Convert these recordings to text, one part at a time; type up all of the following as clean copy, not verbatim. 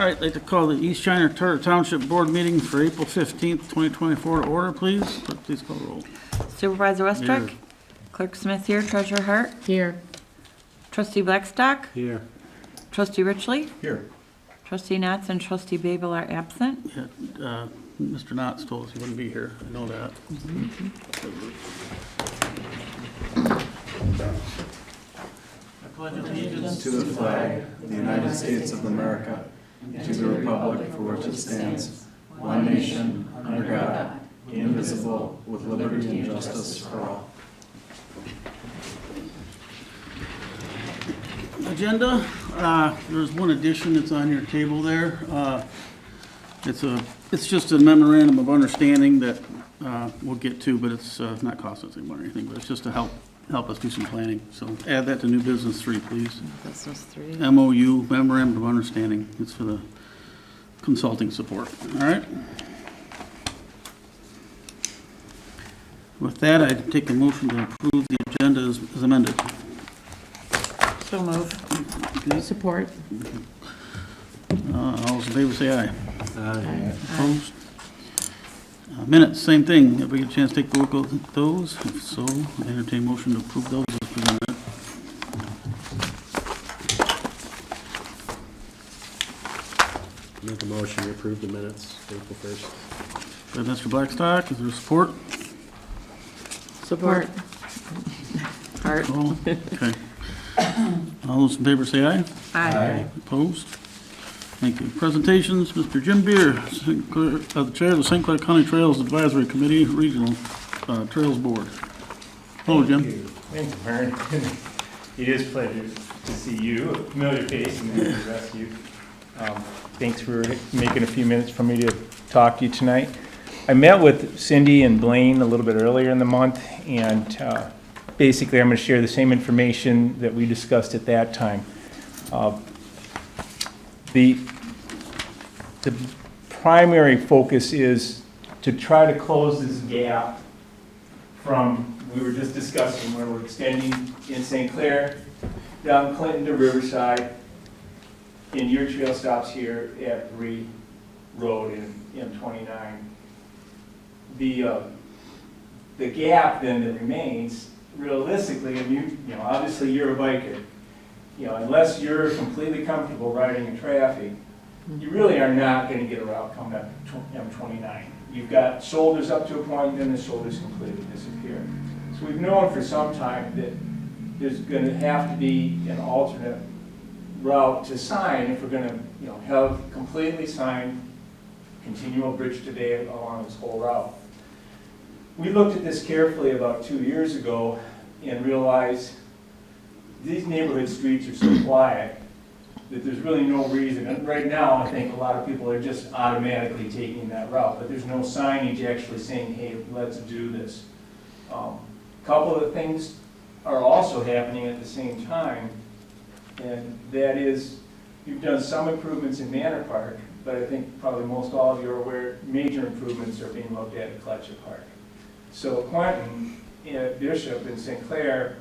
right, I'd like to call the East China Township Board meeting for April 15th, 2024 to order, please. Clerk, please call the roll. Supervisor Westrick? Here. Clerk Smith here. Treasurer Hart? Here. Trustee Blackstock? Here. Trustee Richley? Here. Trustee Knotts and Trustee Babel are absent. Yeah, Mr. Knotts told us he wouldn't be here. I know that. I pledge allegiance to the flag of the United States of America, and to the republic for which it stands, one nation, under God, indivisible, with liberty and justice for all. agenda. There's one addition that's on your table there. It's just a memorandum of understanding that we'll get to, but it's not costing us any money or anything, but it's just to help us do some planning. So add that to new business 3, please. Business 3. MOU, memorandum of understanding. It's for the consulting support. All right. With that, I take a motion to approve the agenda as amended. So move. Support. All those in favor say aye. Aye. Opposed? Minutes, same thing. Have we get a chance to take a look at those? If so, I entertain motion to approve those as presented. Make a motion to approve the minutes, April 1st. By Mr. Blackstock, is there support? Support. Hart? Oh, okay. All those in favor say aye. Aye. Opposed? Thank you. Presentations, Mr. Jim Beer, the Chair of the St. Clair County Trails Advisory Committee, Regional Trails Board. Hello, Jim. Thank you, Vern. It is a pleasure to see you, a familiar face, and then the rest of you. Thanks for making a few minutes for me to talk to you tonight. I met with Cindy and Blaine a little bit earlier in the month, and basically I'm going to share the same information that we discussed at that time. The primary focus is to try to close this gap from, we were just discussing, where we're extending in St. Clair, down Clinton to Riverside, and your trail stops here at Bree Road in M29. The gap then that remains, realistically, and you know, obviously you're a biker, you know, unless you're completely comfortable riding in traffic, you really are not going to get a route coming up M29. You've got shoulders up to a point, then the shoulders completely disappear. So we've known for some time that there's going to have to be an alternate route to sign if we're going to, you know, have completely signed continual bridge today along this whole route. We looked at this carefully about 2 years ago and realized these neighborhood streets are so quiet that there's really no reason. And right now, I think a lot of people are just automatically taking that route, but there's no signage actually saying, hey, let's do this. A couple of things are also happening at the same time, and that is, you've done some improvements in Manor Park, but I think probably most all of you are aware major improvements are being looked at Fletcher Park. So Quentin, Bishop, and St. Clair,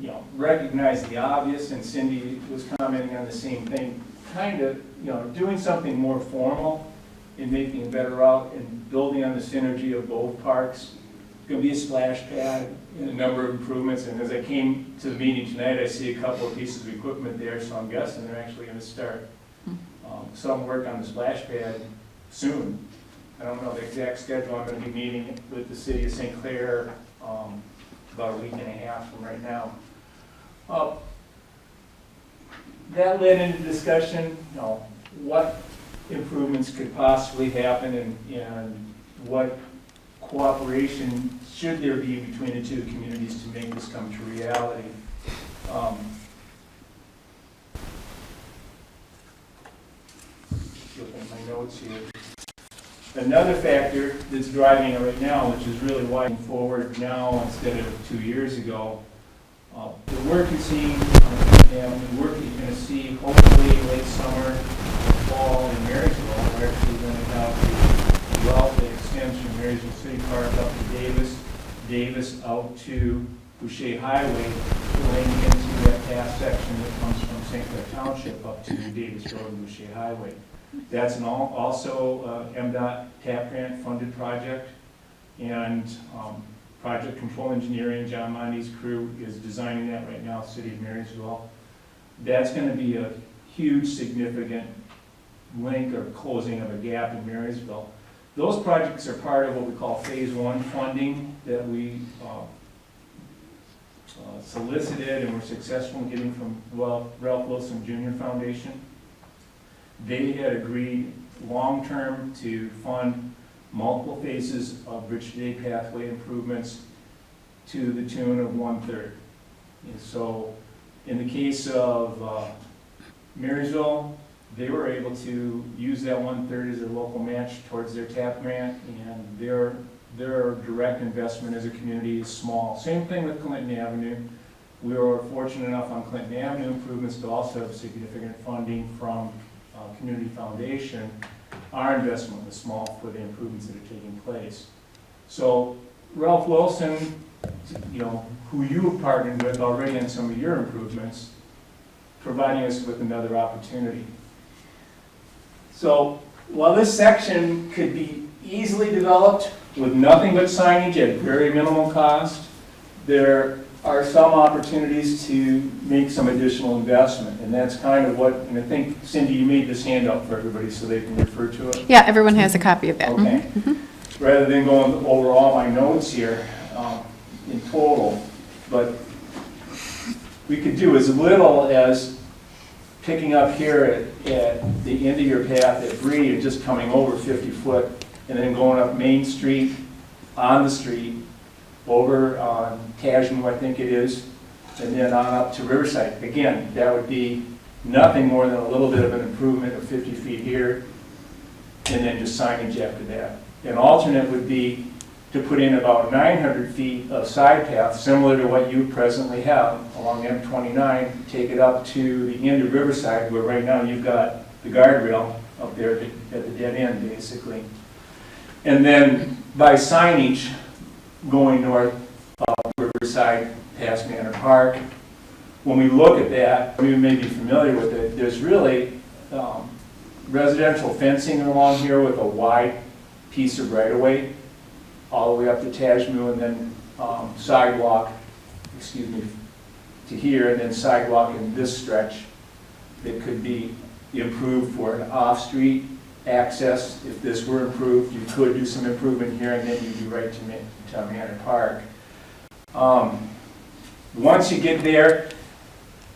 you know, recognized the obvious, and Cindy was commenting on the same thing, kind of, you know, doing something more formal and making a better route and building on the synergy of both parks. It's going to be a splash pad and a number of improvements, and as I came to the meeting tonight, I see a couple of pieces of equipment there, so I'm guessing they're actually going to start some work on the splash pad soon. I don't know the exact schedule. I'm going to be meeting with the city of St. Clair about a week and a half from right now. That led into discussion, you know, what improvements could possibly happen and what cooperation should there be between the two communities to make this come to reality. Looking at my notes here. Another factor that's driving it right now, which is really why I'm forward now instead of 2 years ago, the work you're seeing and the work you're going to see hopefully late summer, fall in Marysville, we're actually going to have the route that extends from Marysville City Park up to Davis out to Boucher Highway, going into that path section that comes from St. Clair Township up to Davis Road and Boucher Highway. That's also MDOT TAP grant funded project, and project control engineering, John Monty's crew is designing that right now, City of Marysville. That's going to be a huge, significant link or closing of a gap in Marysville. Those projects are part of what we call Phase 1 funding that we solicited and were successful in getting from Ralph Wilson Jr. Foundation. They had agreed long-term to fund multiple phases of Bridge to Day pathway improvements to the tune of 1/3. And so in the case of Marysville, they were able to use that 1/3 as a local match towards their TAP grant, and their direct investment as a community is small. Same thing with Clinton Avenue. We were fortunate enough on Clinton Avenue improvements to also have significant funding from Community Foundation. Our investment was small for the improvements that are taking place. So Ralph Wilson, who you have partnered with already on some of your improvements, providing us with another opportunity. So while this section could be easily developed with nothing but signage at very minimal cost, there are some opportunities to make some additional investment, and that's kind of what, and I think, Cindy, you made this handout for everybody so they can refer to it. Yeah, everyone has a copy of that. Okay. Rather than going over all my notes here in total, but we could do as little as picking up here at the end of your path at Bree and just coming over 50 foot and then going up Main Street, on the street, over on Tajmu, I think it is, and then on up to Riverside. Again, that would be nothing more than a little bit of an improvement of 50 feet here, and then just signage after that. An alternate would be to put in about 900 feet of side path, similar to what you presently have along M29, take it up to the end of Riverside, where right now you've got the guardrail up there at the dead end, basically. And then by signage, going north of Riverside past Manor Park. When we look at that, you may be familiar with it, there's really residential fencing along here with a wide piece of right-of-way all the way up to Tajmu, and then sidewalk, to here, and then sidewalk in this stretch that could be improved for an off-street access. If this were improved, you could do some improvement here, and then you'd be right to Manor Park. Once you get there,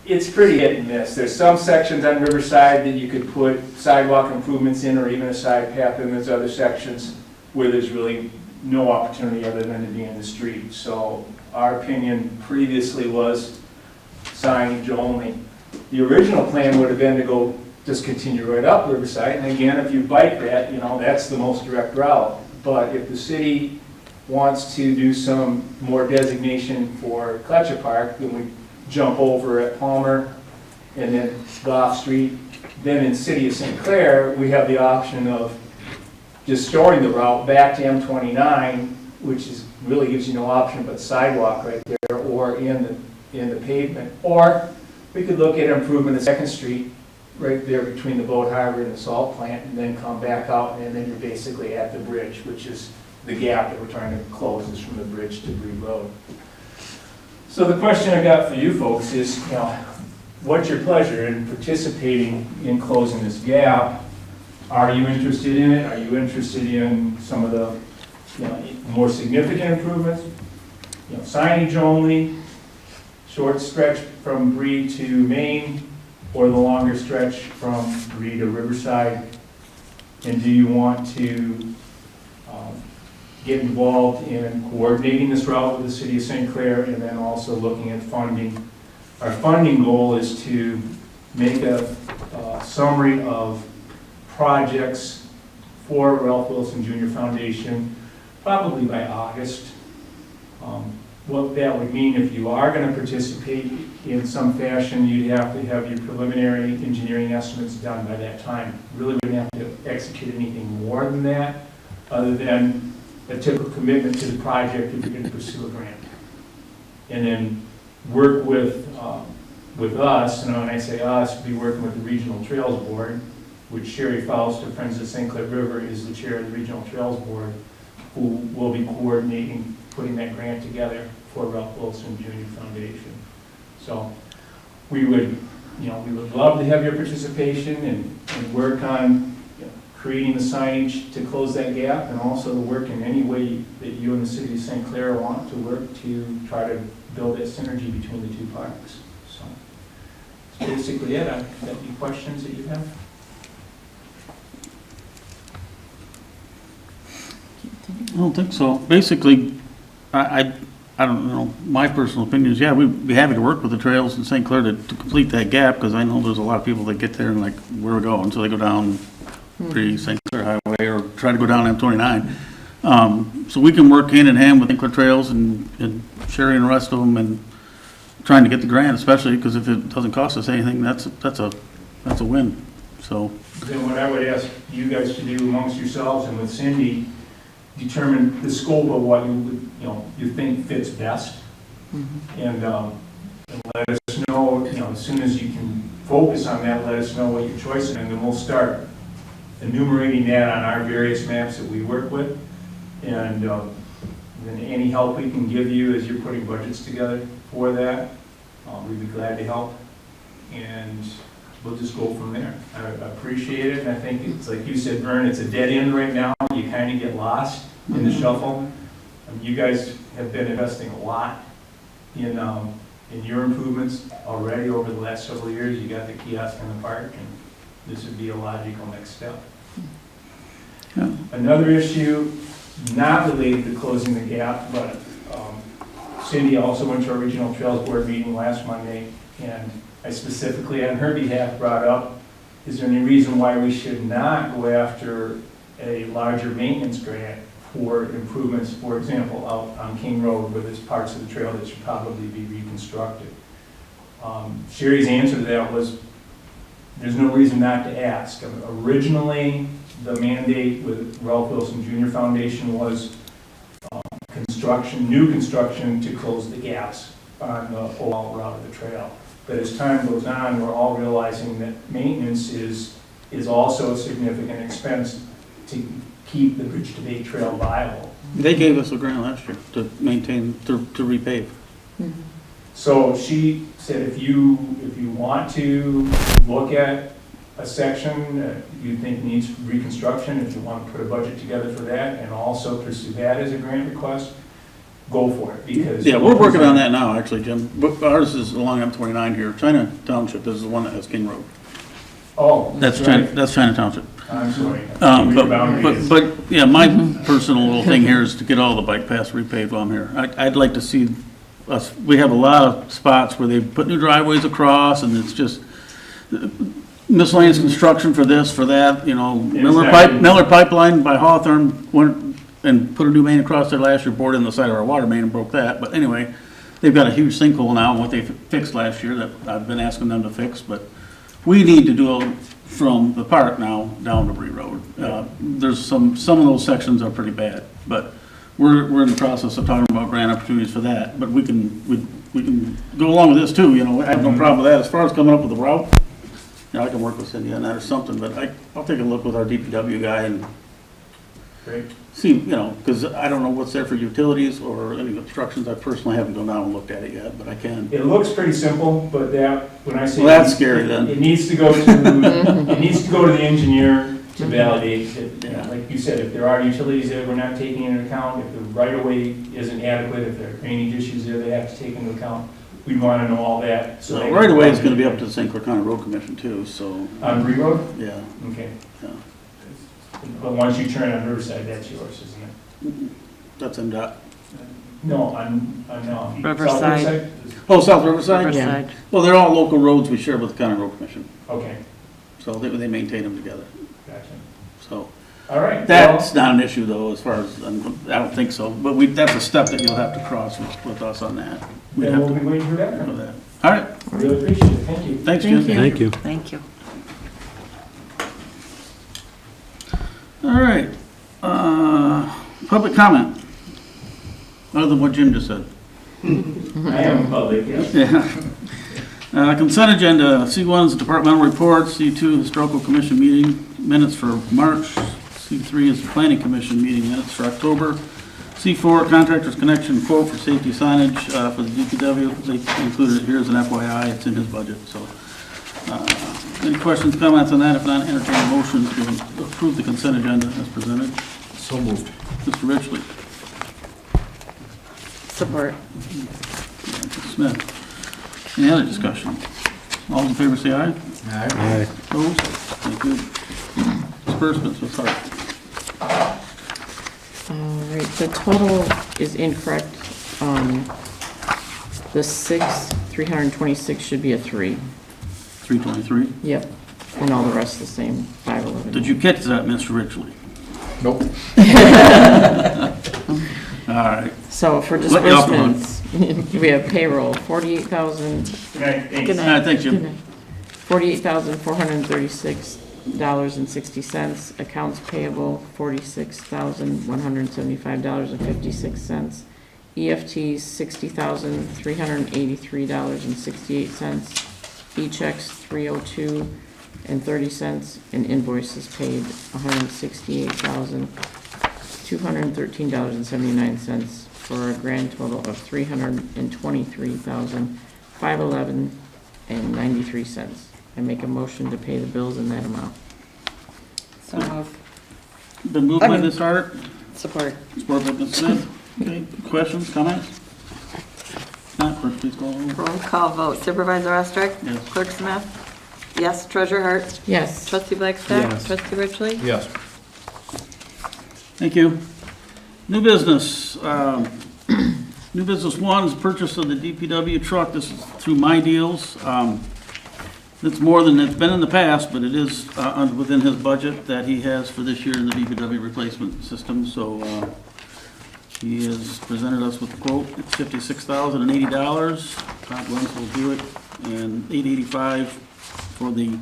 it's pretty hit and miss. There's some sections on Riverside that you could put sidewalk improvements in, or even a side path, and there's other sections where there's really no opportunity other than to be in the street. So our opinion previously was signage only. The original plan would have been to go just continue right up Riverside, and again, if you bike that, that's the most direct route. But if the city wants to do some more designation for Kletcher Park, then we jump over at Palmer and then Goff Street. Then in City of St. Clair, we have the option of just storing the route back to M29, which really gives you no option but sidewalk right there, or in the pavement. Or we could look at improvement of 2nd Street right there between the boat harbor and the salt plant, and then come back out, and then you're basically at the bridge, which is the gap that we're trying to close, is from the bridge to Bree Road. So the question I got for you folks is, what's your pleasure in participating in closing this gap? Are you interested in it? Are you interested in some of the more significant improvements? Signage only, short stretch from Bree to Maine, or the longer stretch from Bree to Riverside? And do you want to get involved in coordinating this route with the City of St. Clair, and then also looking at funding? Our funding goal is to make a summary of projects for Ralph Wilson Jr. Foundation, probably by August. What that would mean, if you are going to participate in some fashion, you'd have to have your preliminary engineering estimates done by that time. Really wouldn't have to execute anything more than that, other than a typical commitment to the project if you're going to pursue a grant. And then work with with us, and when I say us, be working with the Regional Trails Board, which Sherry Faust, Friends of St. Clair River, is the chair of the Regional Trails Board, who will be coordinating, putting that grant together for Ralph Wilson Junior Foundation. So we would love to have your participation and work on creating the signage to close that gap, and also to work in any way that you and the city of St. Clair want to work to try to build that synergy between the two parks. So that's basically it. Got any questions that you have? I don't think so. Basically, I don't know, my personal opinion is, yeah, we'd be happy to work with the trails in St. Clair to complete that gap, because I know there's a lot of people that get there and like, where we going? So they go down pre-St. Clair Highway or try to go down M29. So we can work hand in hand with St. Clair Trails and sharing the rest of them and trying to get the grant, especially because if it doesn't cost us anything, that's a win. So Then what I would ask you guys to do amongst yourselves and with Cindy, determine the scope of what you think fits best, and let us know. As soon as you can focus on that, let us know what your choice is, and then we'll start enumerating that on our various maps that we work with, and then any help we can give you as you're putting budgets together for that, we'd be glad to help, and we'll just go from there. I appreciate it, and I think it's like you said, Vern, it's a dead end right now. You kind of get lost in the shuffle. You guys have been investing a lot in your improvements already over the last several years. You got the kiosk in the park, and this would be a logical next step. yeah. Another issue, not related to closing the gap, but Cindy also went to our Regional Trails Board meeting last Monday, and I specifically on her behalf brought up, is there any reason why we should not go after a larger maintenance grant for improvements, for example, out on King Road where there's parts of the trail that should probably be reconstructed? Sherry's answer to that was, there's no reason not to ask. Originally, the mandate with Ralph Wilson Junior Foundation was new construction to close the gaps on the overall route of the trail. But as time goes on, we're all realizing that maintenance is also a significant expense to keep the Bridge to Bay Trail viable. They gave us a grant last year to maintain, to repave. So she said if you want to look at a section that you think needs reconstruction, if you want to put a budget together for that and also pursue that as a grant request, go for it, because... Yeah, we're working on that now, actually, Jim. Ours is along M29 here. China Township is the one that has King Road. Oh, That's right. That's China Township. I'm sorry. Your boundary is- But yeah, my personal little thing here is to get all the bike paths repaved while I'm here. I'd like to see us, we have a lot of spots where they put new driveways across, and it's just miscellaneous construction for this, for that, Miller Pipeline by Hawthorne went and put a new main across there last year, bored in the side of our water main and broke that. But anyway, they've got a huge sinkhole now, what they fixed last year that I've been asking them to fix, but we need to do it from the park now down to Bree Road. There's some of those sections are pretty bad, but we're in the process of talking about grant opportunities for that. But we can go along with this too, I have no problem with that. As far as coming up with a route, I can work with Cindy on that or something, but I'll take a look with our DPW guy and Great. see, because I don't know what's there for utilities or any obstructions. I personally haven't gone down and looked at it yet, but I can. It looks pretty simple, but when I say... Well, that's scary then. It needs to go to the engineer to validate that, Yeah. like you said, if there are utilities that we're not taking into account, if the right-of-way isn't adequate, if there are drainage issues there they have to take into account, we want to know all that. So they- right away, it's going to be up to the St. Clair County Road Commission too, so. On Bree Road? Yeah, Okay. yeah. But once you turn on Riverside, that's yours, isn't it? That's MDOT. No, on South Riverside. Riverside? Oh, South Riverside? Riverside. Well, they're all local roads we share with the County Road Commission, Okay, so they maintain them together. gotcha. So All right. that's not an issue though, as far as, I don't think so, but that's a step that you'll have to cross with us on that. We'd Then have we'll to be waiting for that. know that. All right, Really appreciate it, thank you. thanks, Jim. Thank you. Thank you. All right, public comment, other than what Jim just said. I am public, yes. Yeah. Consent agenda, C1 is departmental reports, C2 historical commission meeting minutes for March, C3 is the planning commission meeting minutes for October, C4 contractor's connection quote for safety signage for the DPW. They included it here as an FYI, it's in his budget, so. Any questions, comments on that? If not, entertain a motion to approve the consent agenda as presented. So moved. Mr. Ridgely. Support. Mr. Smith. Any other discussion? All in favor say aye. Aye. Opposed? Thank you. Disbursements, what's hard? All right, the total is incorrect. The 326 should be a 3. 323. Yep, and all the rest the same, 511. Did you catch that, Mr. Ridgely? Nope. All right. So for Let me off the hook. disbursements, we have payroll, 48,000, Good night, thanks. Good All right, thanks, Jim. $48,436.60. Accounts payable, $46,175.56. EFTs, $60,383.68. E-checks, $302.30, and invoices paid, $168,213.79, for a grand total of $323,511.93. I make a motion to pay the bills in that amount. So moved. Been moved by Ms. Hart, Support. support by Ms. Smith. Okay, questions, comments? Not, clerk, please call the roll. Roll call vote. Supervisor Ostrich? Yes. Clerk Smith? Yes. Treasurer Hart? Yes. Trustee Blackstock? Yes. Trustee Ridgely? Yes. Thank you. New business. New business one is purchase of the DPW truck. This is through My Deals. It's more than it's been in the past, but it is within his budget that he has for this year in the DPW replacement system. So he has presented us with a quote. It's $56,080. Todd Lentz will do it, and $885 for the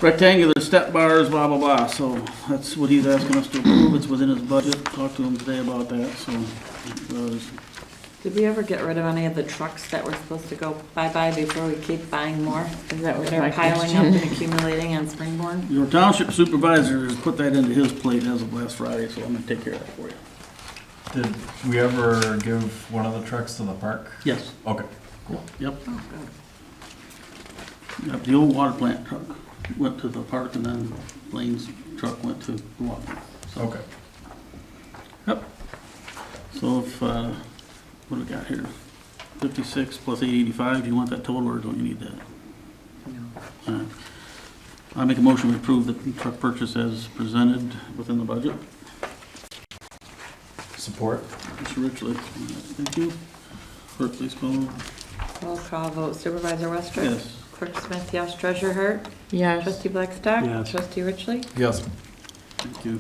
rectangular step bars, blah, blah, blah. So that's what he's asking us to approve. It's within his budget. Talked to him today about that, so. Did we ever get rid of any of the trucks that were supposed to go bye-bye before we keep buying more? That was They're my piling up question. and accumulating on Springborn? Your township supervisor has put that into his plate as of last Friday, so I'm gonna take care of that for you. Did we ever give one of the trucks to the park? Yes. Okay. Yep. Oh, good. Yep, the old water plant truck went to the park, and then Blaine's truck went to the water plant. Okay. Yep. So if, what do we got here? 56 plus 885, do you want that total, or don't you need that? All right. I make a motion to approve the truck purchase as presented within the budget. Support? Mr. Ridgely, thank you. Clerk, please call. Roll call vote. Supervisor Ostrich? Yes. Clerk Smith, yes. Treasurer Hart? Yes. Trustee Blackstock? Yes. Trustee Ridgely? Yes. Thank you.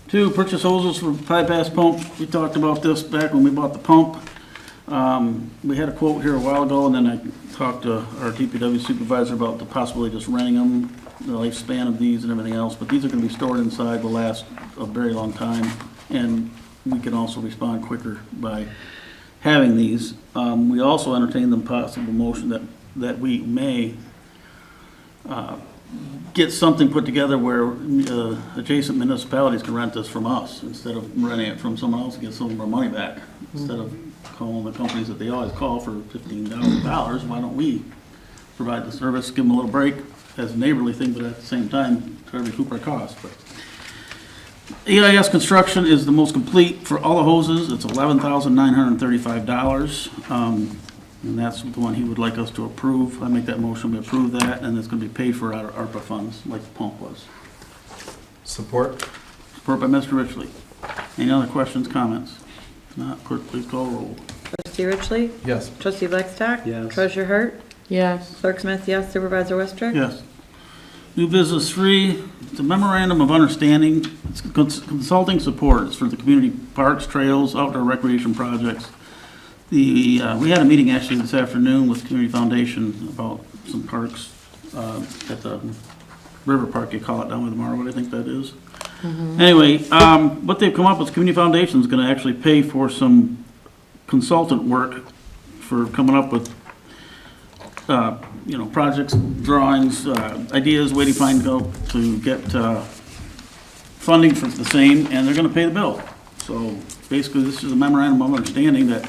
2, purchase hoses for bypass pump. We talked about this back when we bought the pump. We had a quote here a while ago, and then I talked to our DPW supervisor about the possibility of just renting them, the lifespan of these and everything else. But these are gonna be stored inside, will last a very long time, and we can also respond quicker by having these. We also entertain the possible motion that we may get something put together where adjacent municipalities can rent this from us instead of renting it from someone else and get some of our money back. Instead of calling the companies that they always call for $15,000, why don't we provide the service, give them a little break as a neighborly thing, but at the same time try to recoup our costs. But EIS Construction is the most complete for all the hoses. It's $11,935. And that's the one he would like us to approve. I make that motion, we approve that, and it's gonna be paid for out of ARPA funds, like the pump was. Support? Support by Mr. Ridgely. Any other questions, comments? If not, clerk, please call roll. Trustee Ridgely? Yes. Trustee Blackstock? Yes. Treasurer Hart? Yes. Clerk Smith, yes. Supervisor Ostrich? Yes. New business 3, it's a memorandum of understanding. It's consulting support. It's for the community parks, trails, outdoor recreation projects. We had a meeting actually this afternoon with Community Foundation about some parks at the River Park, you call it, down with the Marwood, I think that is. Anyway, what they've come up with, Community Foundation is going to actually pay for some consultant work for coming up with projects, drawings, ideas, waiting fine go to get funding for the same, and they're gonna pay the bill. So basically, this is a memorandum of understanding that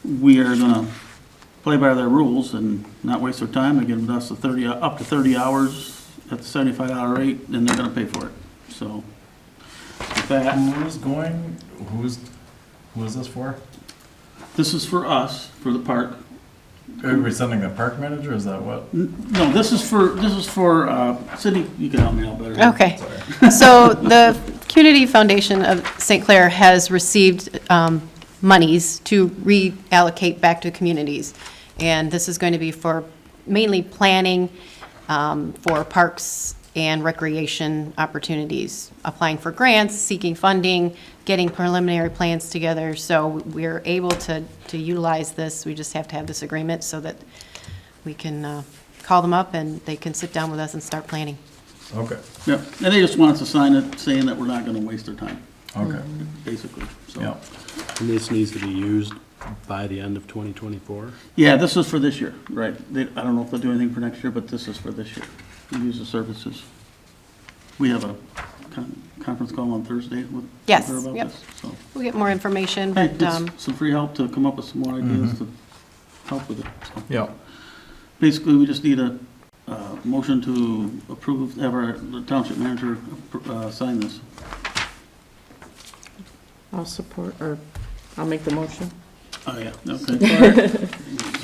we are gonna play by their rules and not waste their time and give us up to 30 hours at the $75 rate, and they're gonna pay for it. So with that, Who is this for? this is for us, for the park. Are we sending the park manager, is that what? No, this is for, Cindy, you can help me out better. Okay. So the Community Foundation of St. Clair has received monies to reallocate back to communities. And this is going to be for mainly planning for parks and recreation opportunities, applying for grants, seeking funding, getting preliminary plans together. So we're able to utilize this. We just have to have this agreement so that we can call them up and they can sit down with us and start planning. Okay, Yeah, and they just want us to sign it saying that we're not gonna waste their time, okay, basically, so. yeah. And this needs to be used by the end of 2024? Yeah, this is for this year, right. I don't know if they'll do anything for next year, but this is for this year. We use the services. We have a conference call on Thursday with Yes, her about yep. this, so. We'll get more information, Hey, but it's some free help to come up with some more ideas to help with it, so. Yeah, Basically, we just need a motion to approve, have the township manager sign this. I'll support, or I'll make the motion. Oh, yeah, okay.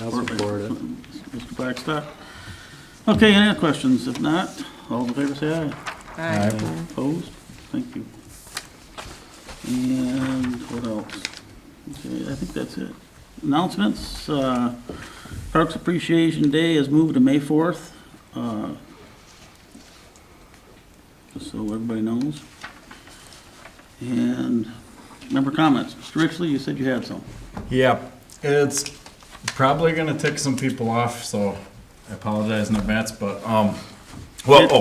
I'll support it. Mr. Blackstock. Okay, any other questions? If not, all in favor say aye. Aye. Opposed? Thank you. And what else? Okay, I think that's it. Announcements, Parks Appreciation Day is moved to May 4th. Just so everybody knows. And member comments. Mr. Richley, you said you had some. yeah, it's probably gonna tick some people off, so I apologize in advance, but, I'll start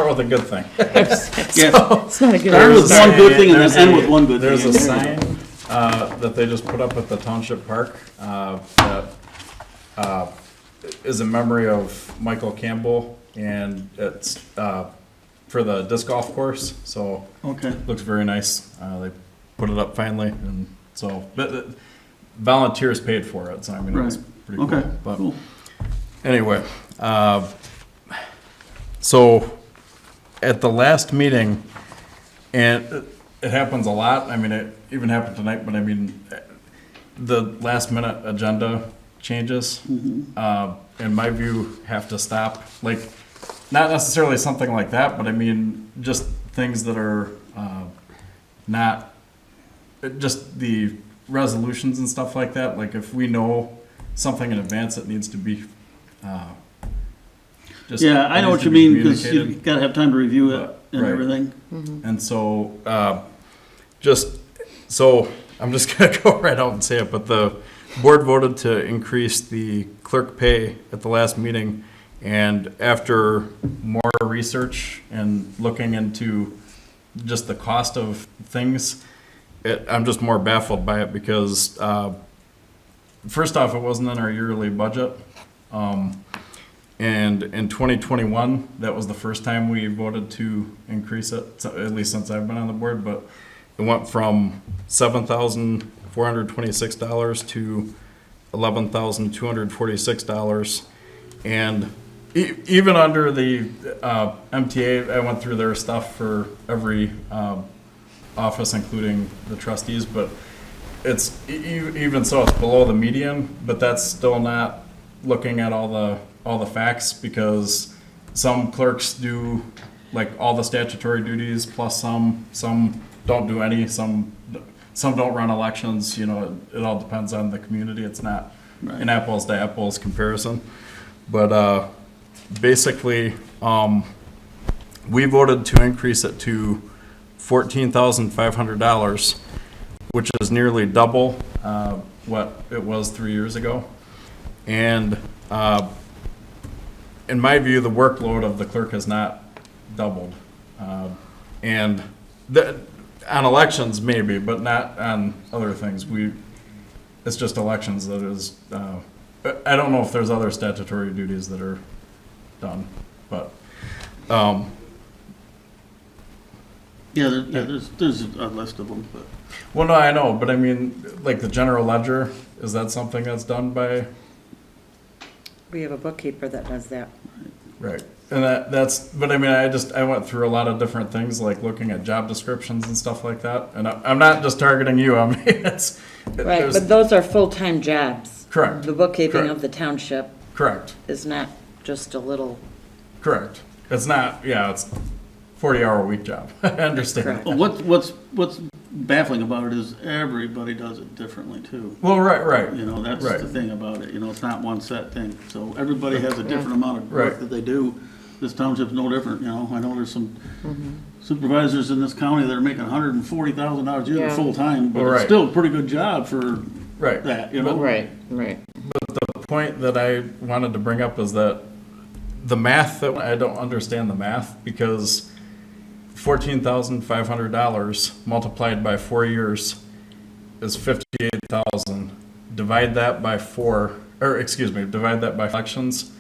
with a good thing. Yeah, It's not a good. start with one good thing and There's then end with one good thing. There's a sign that they just put up at the township park that is in memory of Michael Campbell, and it's for the disc golf course, so Okay. looks very nice. They put it up finally, and so, but volunteers paid for it, so I mean, it's Right. pretty cool. Okay, But cool. anyway, so at the last meeting, and it happens a lot, I mean, it even happened tonight, but I mean, the last minute agenda changes, in my view, have to stop. Like, not necessarily something like that, but I mean, just things that are not, just the resolutions and stuff like that. Like, if we know something in advance that needs to be just. Yeah, I know needs what to you be mean, because you communicated. gotta have time to review it and Right. everything. And so, so I'm just gonna go right out and say it, but the board voted to increase the clerk pay at the last meeting. And after more research and looking into just the cost of things, I'm just more baffled by it because, first off, it wasn't in our yearly budget. And in 2021, that was the first time we voted to increase it, so at least since I've been on the board, but it went from $7,426 to $11,246. And even under the MTA, I went through their stuff for every office, including the trustees, but it's, even so, it's below the median, but that's still not looking at all the facts, because some clerks do like all the statutory duties, plus some don't do any, some don't run elections, you know, it all depends on the community. It's not an apples to apples comparison. But basically, we voted to increase it to $14,500, which is nearly double what it was 3 years ago. And in my view, the workload of the clerk has not doubled. And on elections, maybe, but not on other things. It's just elections that is I don't know if there's other statutory duties that are done, but, there's a list of them, but. well, no, I know, but I mean, like the general ledger, is that something that's done by, We have a bookkeeper that does that. right? And but I mean, I went through a lot of different things, like looking at job descriptions and stuff like that, and I'm not just targeting you, I mean, Right, there's- but those are full-time jobs. Correct. The bookkeeping Correct. of the township Correct, is not just a little, correct. It's not, yeah, it's 40-hour-a-week job, I understand. Correct. Well, what's baffling about it is everybody does it differently too. Well, right. You know, that's Right. the thing about it, you know, it's not one set thing. So everybody has a different amount of work Right. that they do. This township's no different, you know. I know there's some supervisors in this county that are making $140,000 a year Yeah. full-time, but Right. it's still a pretty good job for Right. that, you know. Right. The point that I wanted to bring up is that the math, that I don't understand the math, because $14,500 multiplied by 4 years is 58,000. Divide that by divide that by elections,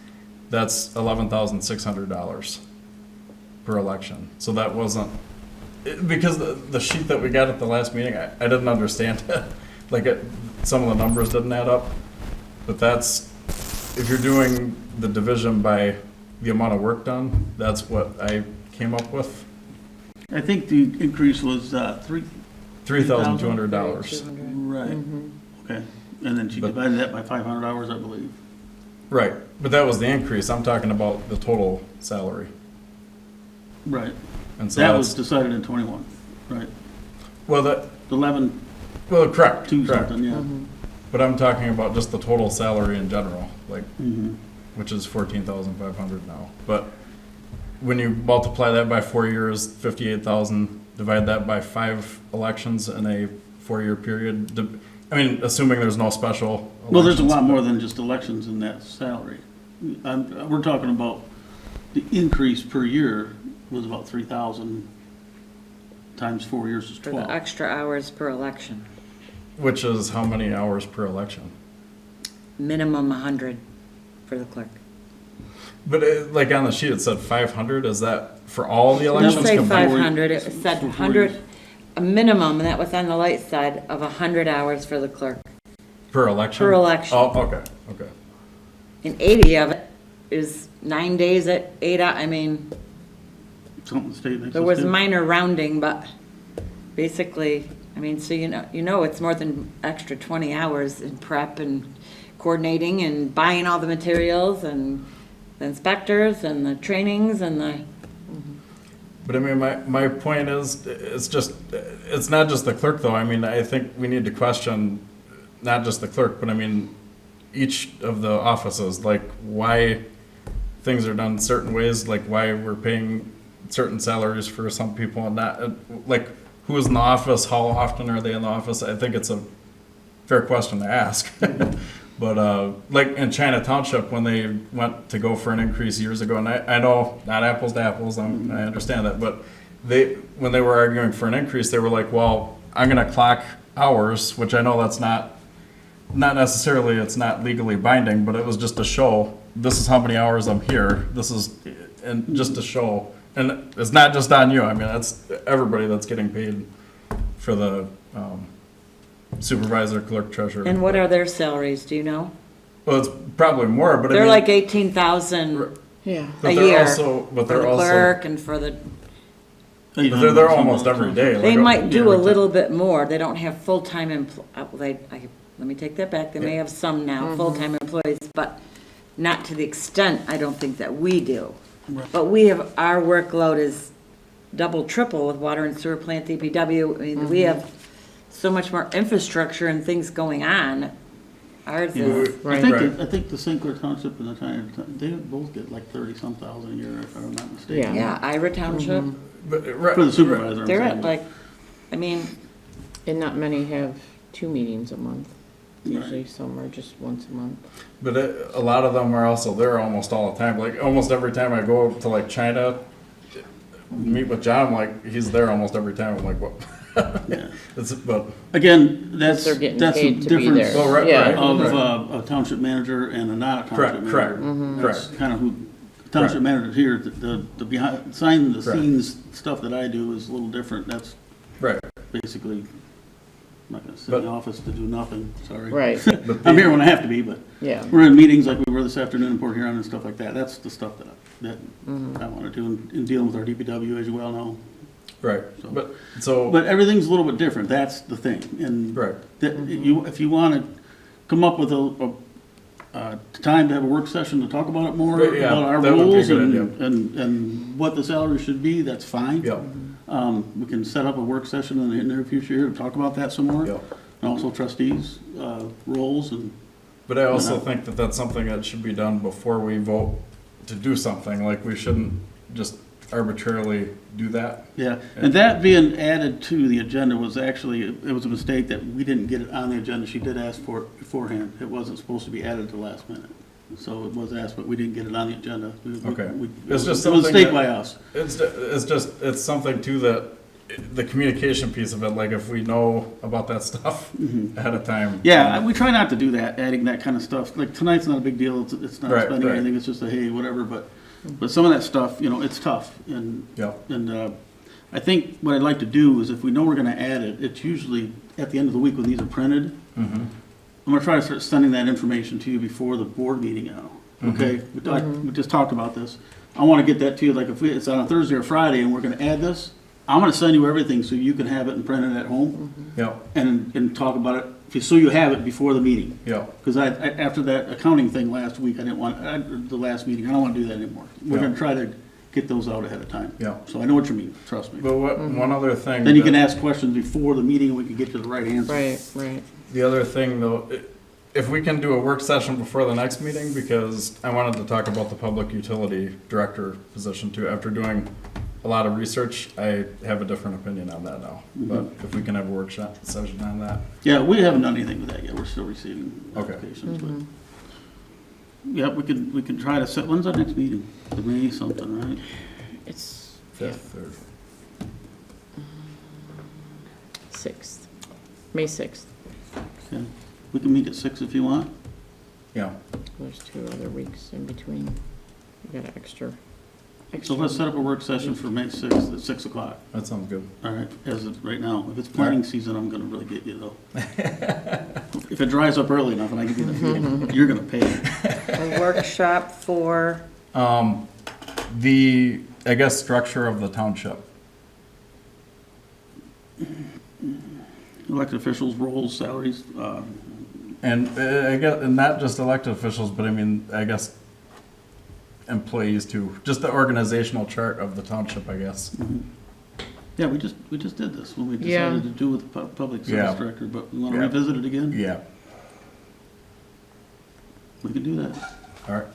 that's $11,600 per election. So that wasn't, because the sheet that we got at the last meeting, I didn't understand it. Like some of the numbers didn't add up. But that's, if you're doing the division by the amount of work done, that's what I came up with. I think the increase was $3,200. Right. Okay. And then she But- divided that by 500 hours, I believe. Right, but that was the increase. I'm talking about the total salary. Right. And so That was that's, decided in 21, right? well, 11, correct, 2 correct. something, yeah. But I'm talking about just the total salary in general, like, Mhm. which is 14,500 now. But when you multiply that by 4 years, 58,000, divide that by 5 elections in a 4-year period. I mean, assuming there's no special Well, there's a elections, lot but- more than just elections in that salary. We're talking about the increase per year was about 3,000 times 4 years is for 12. the extra hours per election. Which is how many hours per election? Minimum 100 for the clerk. But like on the sheet, it said 500. Is that for all the It elections? didn't say combined? 500, it said For 4 100, years. a minimum, and that was on the light side, of 100 hours for the clerk. Per election? Per election. Oh, okay. And 80 of it is 9 days at 8 hours. I mean, Something the state makes there us was do. minor rounding, but basically, I mean, so you know it's more than extra 20 hours in prep and coordinating and buying all the materials and the inspectors and the trainings and the, But I mean, my point is, it's not just the clerk though. I mean, I think we need to question not just the clerk, but I mean, each of the offices, like why things are done certain ways, like why we're paying certain salaries for some people and not, like who's in the office, how often are they in the office? I think it's a fair question to ask. But like in China Township, when they went to go for an increase years ago, and I know not apples to apples, I understand that, but when they were arguing for an increase, they were like, well, I'm gonna clock hours, which I know that's not necessarily, it's not legally binding, but it was just to show, this is how many hours I'm here, and just to show, and it's not just on you, I mean, that's everybody that's getting paid for the supervisor, clerk, treasurer. and what are their salaries, do you know? Well, it's probably more, but I They're mean, like 18,000 Yeah. but a they're year also, but for they're the also, clerk and for the, but they're there almost every day. they like, might do a every time. little bit more. They don't have full-time let me take that back. They may have some now, full-time employees, but not to the extent, I don't think that we do. But our workload is double, triple with water and sewer plant, DPW. I mean, we have so much more infrastructure and things going on. Ours is, I think the St. Clair Township and the China, they both get like 30-some thousand a year, if I'm not mistaken. yeah, Ira Township, But, right, For the supervisor, I'm they're saying. at like, I mean, And not many have 2 meetings a month. Right. Usually some are just once a month. But a lot of them are also there almost all the time. Like almost every time I go to like China, meet with John, I'm like he's there almost every time. I'm like, what? Yeah. But, Again, that's They're getting a paid to be difference there. oh, right, Yeah. right. of a township manager and a not a Correct, township correct, manager. That's correct. kind of who, township manager here, the behind, sign the Correct. scenes stuff that I do is a little different. That's right. basically, I'm not gonna sit in the But- office to do nothing, sorry. Right, But I'm the- here when I have to be, but yeah. we're in meetings like we were this afternoon in Port Huron and stuff like that. That's the stuff that Mm-hmm. I want to do in dealing with our DPW, as you well know. Right, So- but, so, But everything's a little bit different, that's the thing, and right, that if you want to come up with a time to have a work session to talk about it more, Right, yeah, about our that would be a rules good and what the salary should be, that's fine. yeah, We can set up a work session in the near future here to talk about that some more. yeah. And also trustees' roles and, But I also think that that's something that should be done before we vote to do something, like we shouldn't just arbitrarily do that. yeah. And that being added to the agenda was actually, it was a mistake that we didn't get it on the agenda. She did ask for it beforehand. It wasn't supposed to be added at the last minute. So it was asked, but we didn't get it on the agenda. Okay. It's It's just a something mistake that- by us. It's something too that, the communication piece of it, like if we know about that stuff ahead of time. Yeah, we try not to do that, adding that kind of stuff. Like tonight's not a big deal. It's not Right, spending right. anything. It's just a, hey, whatever. But some of that stuff, it's tough. Yeah, And I think what I'd like to do is if we know we're going to add it, it's usually at the end of the week when these are printed. mm-hmm, I'm going to try to start sending that information to you before the board meeting now. Okay? We just talked about this. I want to get that to you, like if it's on a Thursday or Friday and we're going to add this, I'm going to send you everything so you can have it and print it at home yeah, and talk about it, so you have it before the meeting. yeah, Because after that accounting thing last week, I didn't want, the last meeting, I don't want to do that anymore. We're Yeah. going to try to get those out ahead of time. yeah. So I know what you mean, trust me. But one other thing. Then you can that- ask questions before the meeting and we can get to the right answer. Right. The other thing though, if we can do a work session before the next meeting, because I wanted to talk about the public utility director position too. After doing a lot of research, I have a different opinion on that now. But if we can have a workshop session on that. Yeah, we haven't done anything with that yet. We're still receiving Okay. applications, but. Yeah, we can try to set, when's our next meeting? The May something, right? It's 5th or, 6th, May 6th. Okay. We can meet at 6 if you want. yeah, There's 2 other weeks in between. You got an extra. So let's set up a work session for May 6th at 6 o'clock. that sounds good. All right, as of right now. If it's planting season, I'm gonna really get you though. If it dries up early enough and I give you the field, you're gonna pay. A workshop for, The, I guess, structure of the township. Elected officials, roles, salaries, And I guess, and not just elected officials, but I mean, I guess employees too. Just the organizational chart of the township, I guess. yeah, we just did this when we Yeah. decided to do with the public Yeah. service director, but we wanna Yeah. revisit it again? Yeah, We can do that. all right.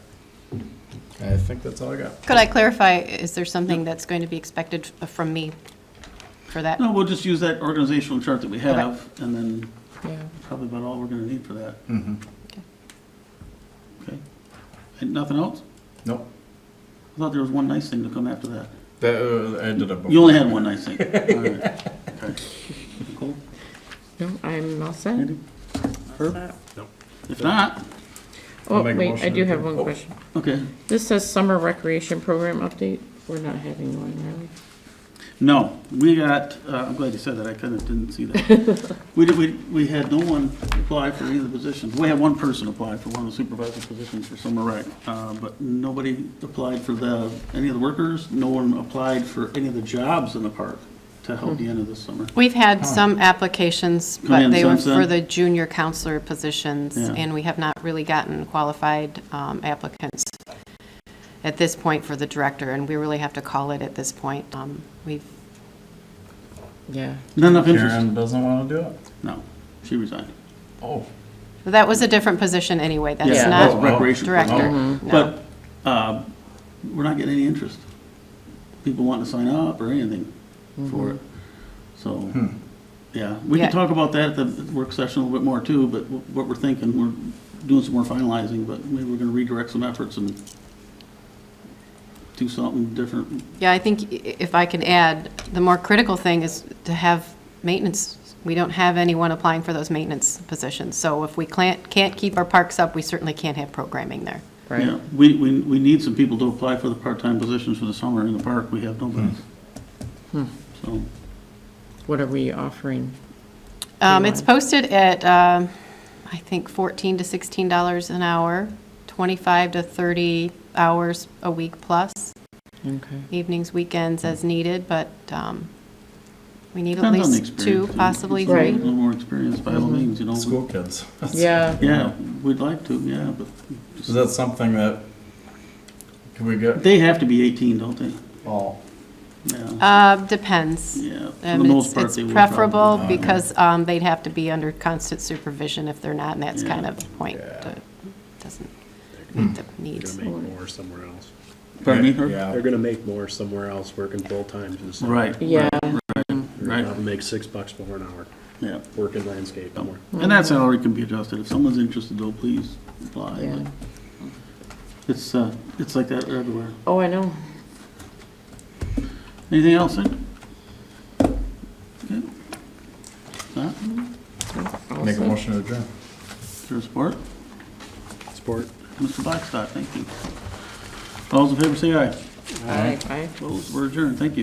I think that's all I got. Could I clarify, is there something that's going to be expected from me for that? No, we'll just use that organizational chart that we have, and then Yeah. probably about all we're gonna need for that. Mm-hmm. Okay. And nothing else? Nope. I thought there was one nice thing to come after that. That, I did it before. You only had one nice thing. All right. Okay. Nicole? No, I'm all set. Andy? Herb? If not, Oh, make a wait, I motion do to have approve. one Oh. question. okay. This says summer recreation program update. We're not having one, really. No, we got, I'm glad you said that, I kind of didn't see that. We had no one apply for any of the positions. We had one person apply for one of the supervisor positions for summer rec, but nobody applied for any of the workers. No one applied for any of the jobs in the park to help the end of this summer. We've had some applications, Come in but they were since then? for the junior counselor positions, Yeah. and we have not really gotten qualified applicants at this point for the director, and we really have to call it at this point. We've, Yeah. Not enough interest? Karen doesn't want to do it? No, she resigned. Oh, that was a different position anyway, that's Yeah, that's not recreation. director. person. No. But we're not getting any interest. People wanting to sign up or anything for it. So, yeah, we Yeah. can talk about that at the work session a little bit more too, but what we're thinking, we're doing some more finalizing, but maybe we're gonna redirect some efforts and do something different. Yeah, I think if I can add, the more critical thing is to have maintenance, we don't have anyone applying for those maintenance positions. So if we can't keep our parks up, we certainly can't have programming there. Right. Yeah, we need some people to apply for the part-time positions for the summer in the park. We have nobody. So, What are we offering? It's posted at, I think, $14 to $16 an hour, 25 to 30 hours a week plus, Okay. evenings, weekends as needed, but we need at depends on the least experience. 2, possibly If it's 3. A little more experience by all means, you know. School kids. Yeah. Yeah, we'd like to, yeah, but Is that something that, can we get they have to be 18, don't they? all? Yeah, Depends. yeah. For the most part, they It's will preferable probably. because they'd have to be under constant supervision if they're not, and that's kind of the point. Doesn't meet the needs. They're gonna make more somewhere else. Pardon me, Herb? Yeah. They're gonna make more somewhere else working full-time. just so- Right. Yeah. They're Right. gonna make $6 more an hour, Yeah, working landscape somewhere. and that salary can be adjusted. If someone's interested, though, please apply. Yeah. It's like that everywhere. Oh, I know. Anything else, Sid? Okay. That, Make a motion to adjourn. is there support? Sport. Mr. Blackstock, thank you. All those in favor say aye. Aye. Opposed, we're adjourned. Thank you.